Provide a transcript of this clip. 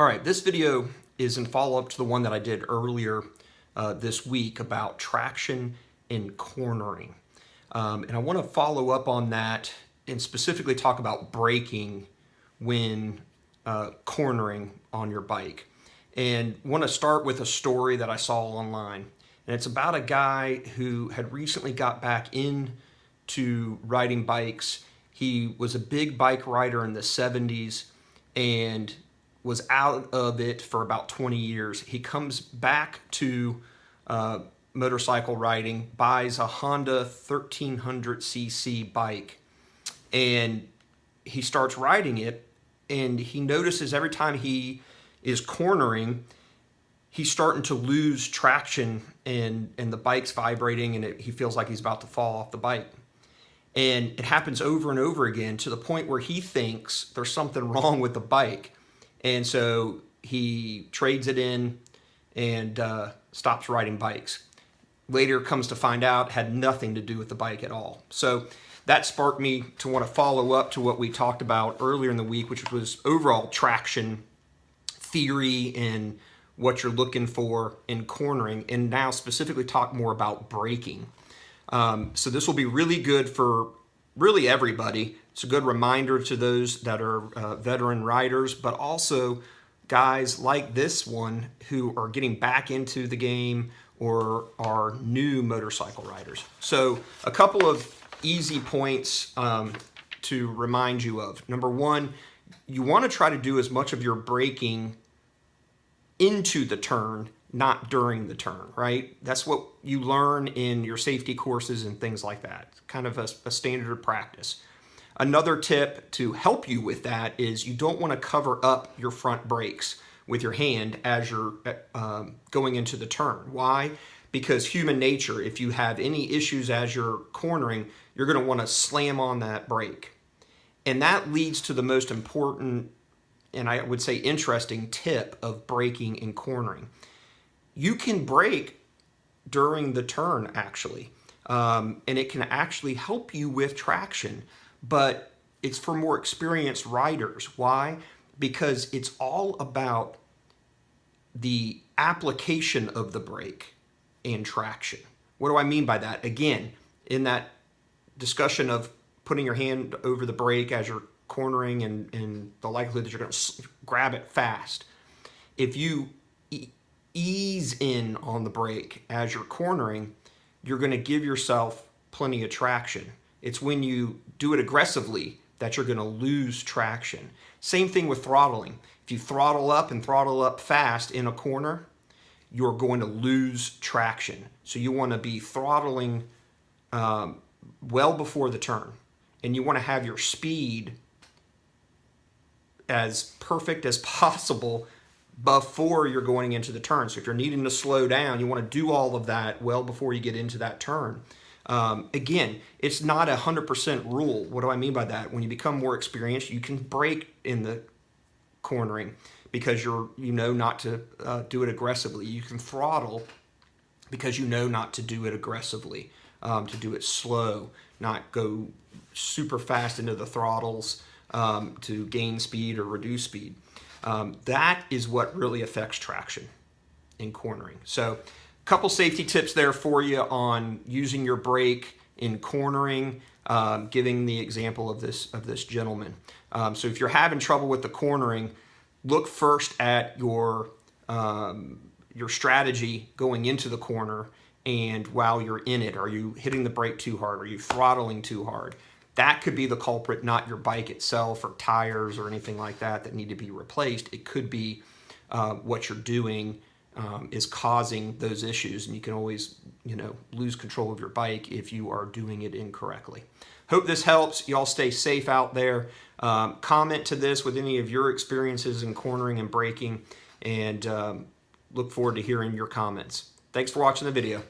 All right, this video is in follow-up to the one that I did earlier this week about traction and cornering. And I want to follow up on that and specifically talk about braking when cornering on your bike. And want to start with a story that I saw online. And it's about a guy who had recently got back into riding bikes. He was a big bike rider in the 70s and was out of it for about 20 years. He comes back to motorcycle riding, buys a Honda 1300cc bike, and he starts riding it, and he notices every time he is cornering, he's starting to lose traction, and the bike's vibrating, and he feels like he's about to fall off the bike. And it happens over and over again to the point where he thinks there's something wrong with the bike. And so he trades it in and stops riding bikes. Later comes to find out had nothing to do with the bike at all. So that sparked me to want to follow up to what we talked about earlier in the week, which was overall traction theory and what you're looking for in cornering, and now specifically talk more about braking. So this will be really good for really everybody. It's a good reminder to those that are veteran riders, but also guys like this one who are getting back into the game or are new motorcycle riders. So a couple of easy points to remind you of. Number one, you want to try to do as much of your braking into the turn, not during the turn, right? That's what you learn in your safety courses and things like that. Kind of a standard practice. Another tip to help you with that is you don't want to cover up your front brakes with your hand as you're going into the turn. Why? Because human nature, if you have any issues as you're cornering, you're going to want to slam on that brake. And that leads to the most important, and I would say interesting, tip of braking and cornering. You can brake during the turn, actually, and it can actually help you with traction, but it's for more experienced riders. Why? Because it's all about the application of the brake and traction. What do I mean by that? Again, in that discussion of putting your hand over the brake as you're cornering and the likelihood that you're going to grab it fast, if you ease in on the brake as you're cornering, you're going to give yourself plenty of traction. It's when you do it aggressively that you're going to lose traction. Same thing with throttling. If you throttle up and throttle up fast in a corner, you're going to lose traction. So you want to be throttling well before the turn, and you want to have your speed as perfect as possible before you're going into the turn. So if you're needing to slow down, you want to do all of that well before you get into that turn. Again, it's not 100% rule. What do I mean by that? When you become more experienced, you can brake in the cornering because you know not to do it aggressively. You can throttle because you know not to do it aggressively, to do it slow, not go super fast into the throttles to gain speed or reduce speed. That is what really affects traction in cornering. So a couple safety tips there for you on using your brake in cornering, giving the example of this gentleman. So if you're having trouble with the cornering, look first at your strategy going into the corner, and while you're in it, are you hitting the brake too hard? Are you throttling too hard? That could be the culprit, not your bike itself or tires or anything like that need to be replaced. It could be what you're doing is causing those issues, and you can always, lose control of your bike if you are doing it incorrectly. Hope this helps. Y'all stay safe out there. Comment to this with any of your experiences in cornering and braking, and look forward to hearing your comments. Thanks for watching the video.